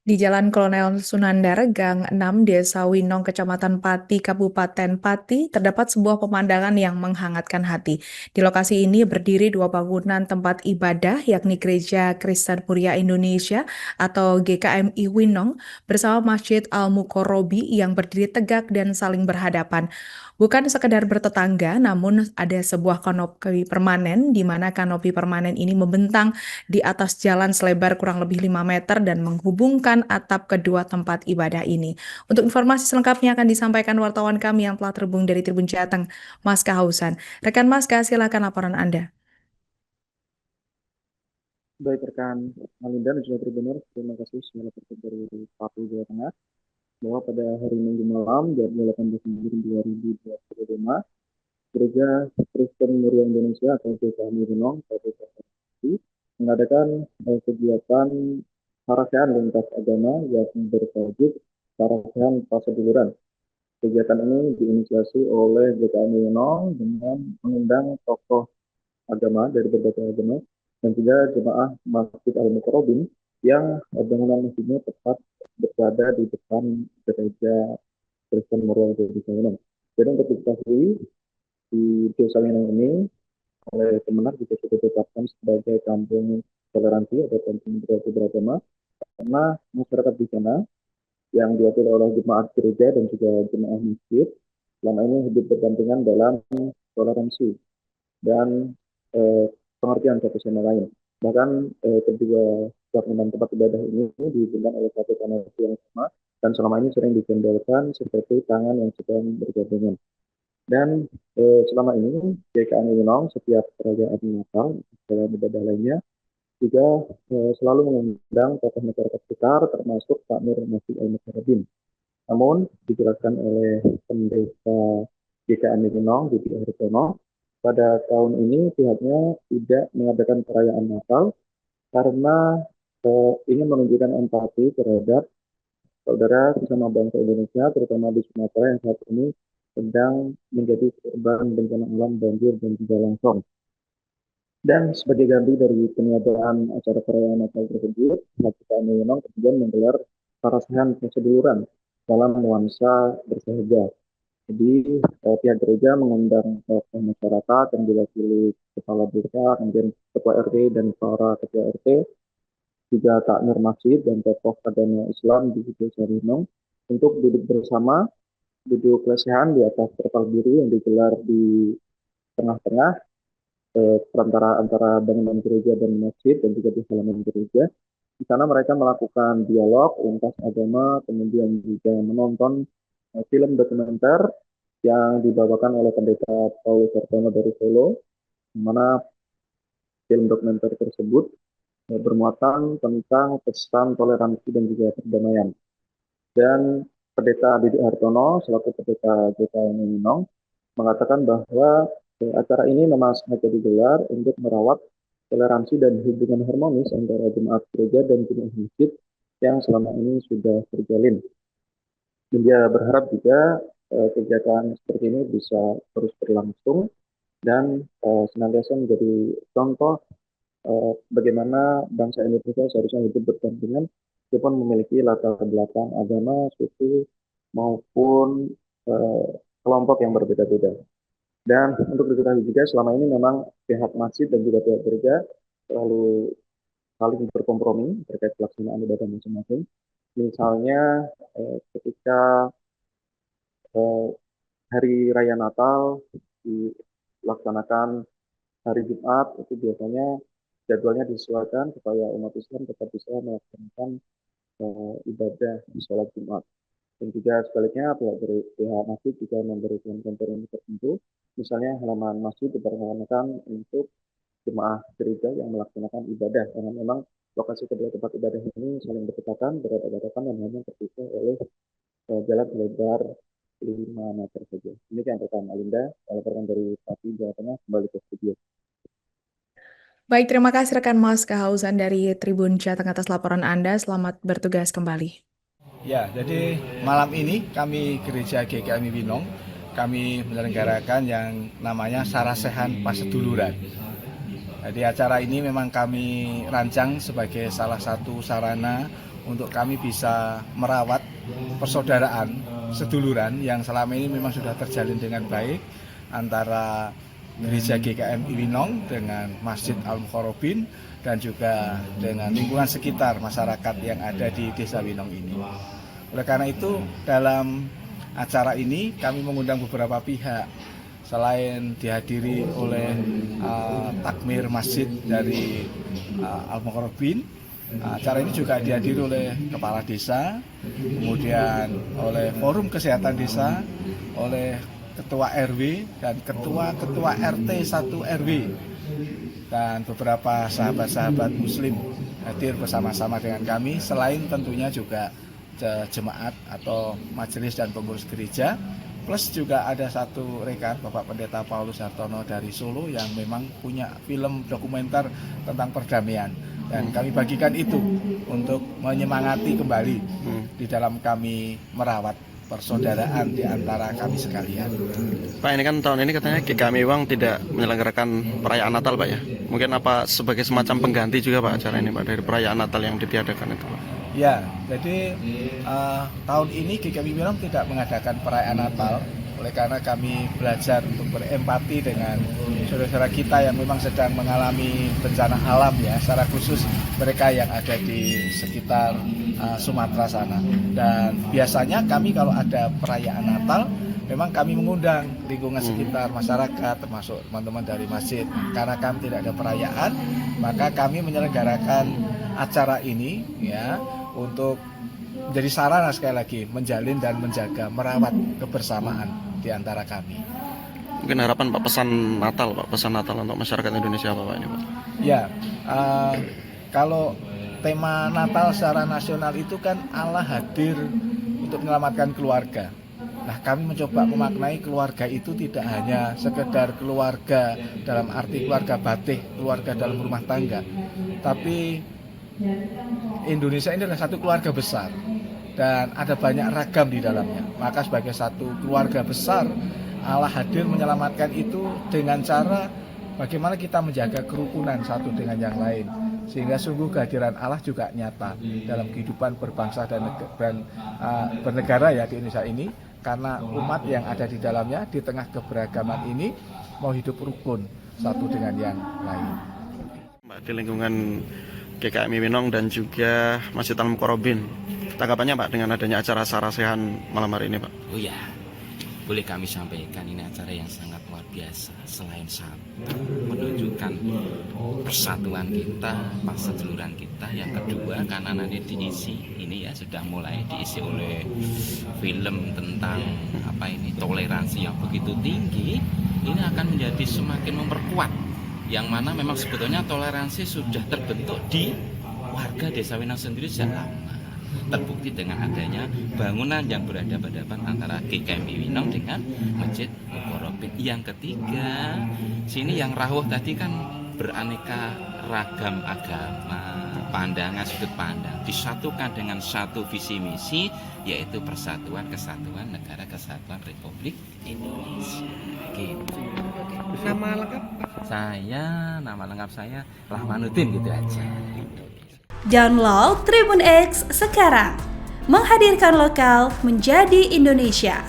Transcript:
Di Jalan Kolonel Sunandar, Gang 6, Desa Winong, Kecamatan Pati, Kabupaten Pati, terdapat sebuah pemandangan yang menghangatkan hati. Di lokasi ini berdiri dua bangunan tempat ibadah, yakni Gereja Kristen Muria Indonesia atau GKMI Winong, bersama Masjid Al-Mukorobi yang berdiri tegak dan saling berhadapan. Bukan sekedar bertetangga, namun ada sebuah kanopi permanen, di mana kanopi permanen ini membentang di atas jalan selebar kurang lebih 5 meter dan menghubungkan atap kedua tempat ibadah ini. Untuk informasi selengkapnya akan disampaikan wartawan kami yang telah terhubung dari Tribun Jateng, Mas Kahausan. Rekan Mas, silakan laporan Anda. Baik rekan Malinda dan juga Tribunner, terima kasih sudah terkait dari Papua Jawa Tengah bahwa pada hari Minggu malam, jam 18 Desember 2025, Gereja Kristen Muria Indonesia atau GKMI Renong Kabupaten Bekasi mengadakan kegiatan Parasaian lintas agama yang bertajuk Parasaian Paseduluran. Kegiatan ini diinisiasi oleh GKMI Renong dengan mengundang tokoh agama dari berbagai agama dan juga jemaah Masjid Al-Mukarrabin yang bangunan masjidnya tepat berada di depan gereja Kristen Muria di Winong. Jadi untuk diketahui di desa Winong ini oleh Kemenak juga sudah ditetapkan sebagai kampung toleransi atau kampung beragama karena masyarakat di sana yang diwakili oleh jemaat gereja dan juga jemaah masjid selama ini hidup berdampingan dalam toleransi dan eh, pengertian satu sama lain. Bahkan kedua bangunan tempat ibadah ini dihubungkan oleh satu koneksi yang sama dan selama ini sering digendalkan seperti tangan yang sedang bergabungan. Dan selama ini GKMI Winong setiap perayaan Natal dalam ibadah lainnya juga selalu mengundang tokoh masyarakat sekitar termasuk Takmir Masjid Al-Mukarrabin. Namun dijelaskan oleh pendeta GKMI Winong di Hartono, pada tahun ini pihaknya tidak mengadakan perayaan Natal karena ingin menunjukkan empati terhadap saudara sesama bangsa Indonesia, terutama di Sumatera yang saat ini sedang menjadi korban bencana alam banjir dan juga longsor. Dan sebagai ganti dari peniadaan acara perayaan Natal tersebut, Majelis memang kemudian menggelar parasaian keseduluran dalam nuansa bersahaja. Jadi pihak gereja mengundang tokoh masyarakat yang diwakili kepala desa, kemudian ketua RT dan para ketua RT, juga takmir masjid dan tokoh agama Islam di Desa Rinong untuk duduk bersama, duduk lesehan di atas terpal biru yang digelar di tengah-tengah perantara antara bangunan gereja dan masjid dan juga di halaman gereja. Di sana mereka melakukan dialog lintas agama, kemudian juga menonton film dokumenter yang dibawakan oleh pendeta Paulus Sartono dari Solo, di mana film dokumenter tersebut bermuatan tentang pesan toleransi dan juga perdamaian. Dan pendeta Didik Hartono selaku pendeta GKMI Winong mengatakan bahwa acara ini memang sengaja digelar untuk merawat toleransi dan hubungan harmonis antara jemaat gereja dan jemaat masjid yang selama ini sudah terjalin. Dan dia berharap juga kegiatan seperti ini bisa terus berlangsung dan senantiasa menjadi contoh bagaimana bangsa Indonesia seharusnya hidup berdampingan meskipun memiliki latar belakang agama, suku maupun kelompok yang berbeda-beda. Dan untuk diketahui juga selama ini memang pihak masjid dan juga pihak gereja selalu saling berkompromi terkait pelaksanaan ibadah masing-masing. Misalnya ketika eh, hari raya Natal dilaksanakan hari Jumat itu biasanya jadwalnya disesuaikan supaya umat Islam tetap bisa melaksanakan ibadah di sholat Jumat. Dan juga sebaliknya pihak masjid juga memberikan kompromi tertentu. Misalnya halaman masjid diperkenankan untuk jemaah gereja yang melaksanakan ibadah karena memang lokasi kedua tempat ibadah ini saling berdekatan, berhadapan dan hanya terpisah oleh jalan lebar 5 meter saja. Ini yang pertama, Alinda, laporan dari Pati, Jawa Tengah, kembali ke studio. Baik, terima kasih rekan Mas Kahausan dari Tribun Jateng atas laporan Anda. Selamat bertugas kembali. Ya, jadi malam ini kami Gereja GKMI Winong, kami menyelenggarakan yang namanya Sarasehan Paseduluran. Jadi acara ini memang kami rancang sebagai salah satu sarana untuk kami bisa merawat persaudaraan, seduluran yang selama ini memang sudah terjalin dengan baik antara Gereja GKM Winong dengan Masjid Al-Mukarrabin dan juga dengan lingkungan sekitar masyarakat yang ada di Desa Winong ini. Oleh karena itu, dalam acara ini kami mengundang beberapa pihak. Selain dihadiri oleh takmir masjid dari Al-Mukarrabin, acara ini juga dihadiri oleh kepala desa, kemudian oleh forum kesehatan desa, oleh ketua RW dan ketua RT 1 RW, dan beberapa sahabat-sahabat muslim hadir bersama-sama dengan kami, selain tentunya juga jemaat atau majelis dan pengurus gereja, plus juga ada satu rekan Bapak Pendeta Paulus Hartono dari Solo yang memang punya film dokumenter tentang perdamaian, dan kami bagikan itu untuk menyemangati kembali di dalam kami merawat persaudaraan di antara kami sekalian. Pak, ini kan tahun ini katanya GKM Winong tidak menyelenggarakan perayaan Natal, Pak ya. Mungkin apa sebagai semacam pengganti juga Pak acara ini Pak dari perayaan Natal yang ditiadakan itu Pak? Ya, jadi tahun ini GKM Winong tidak mengadakan perayaan Natal, oleh karena kami belajar untuk berempati dengan saudara-saudara kita yang memang sedang mengalami bencana alam ya, secara khusus mereka yang ada di sekitar Sumatera sana. Dan biasanya kami kalau ada perayaan Natal, memang kami mengundang lingkungan sekitar masyarakat, termasuk teman-teman dari masjid. Karena kami tidak ada perayaan, maka kami menyelenggarakan acara ini ya untuk menjadi sarana sekali lagi menjalin dan menjaga, merawat kebersamaan di antara kami. Mungkin harapan Pak pesan Natal untuk masyarakat Indonesia apa Pak ini Pak? Ya, kalau tema Natal secara nasional itu kan Allah hadir untuk menyelamatkan keluarga. Nah, kami mencoba memaknai keluarga itu tidak hanya sekedar keluarga dalam arti keluarga batik, keluarga dalam rumah tangga, tapi Indonesia ini adalah satu keluarga besar dan ada banyak ragam di dalamnya. Maka sebagai satu keluarga besar, Allah hadir menyelamatkan itu dengan cara bagaimana kita menjaga kerukunan satu dengan yang lain, sehingga sungguh kehadiran Allah juga nyata dalam kehidupan berbangsa dan bernegara ya di Indonesia ini, karena umat yang ada di dalamnya di tengah keberagaman ini mau hidup rukun satu dengan yang lain. Mbak, di lingkungan GKM Winong dan juga Masjid Al-Mukarrabin, tanggapannya Pak dengan adanya acara sarasehan malam hari ini Pak? Oh ya, boleh kami sampaikan ini acara yang sangat luar biasa. Selain satu, menunjukkan persatuan kita, perseduluran kita. Yang kedua, karena nanti diisi, ini ya sudah mulai diisi oleh film tentang toleransi yang begitu tinggi. Ini akan menjadi semakin memperkuat. Yang mana memang sebetulnya toleransi sudah terbentuk di warga Desa Winong sendiri sejak lama. Terbukti dengan adanya bangunan yang berhadapan-hadapan antara GKM Winong dengan Masjid Mukarrabin. Yang ketiga, sini yang rawuh tadi kan beraneka ragam agama, pandangan, sudut pandang disatukan dengan satu visi misi, yaitu persatuan kesatuan negara kesatuan Republik Indonesia. Gitu. Nama lengkap? Nama lengkap saya Rahmanuddin, gitu aja. Download Tribun X sekarang, menghadirkan lokal menjadi Indonesia.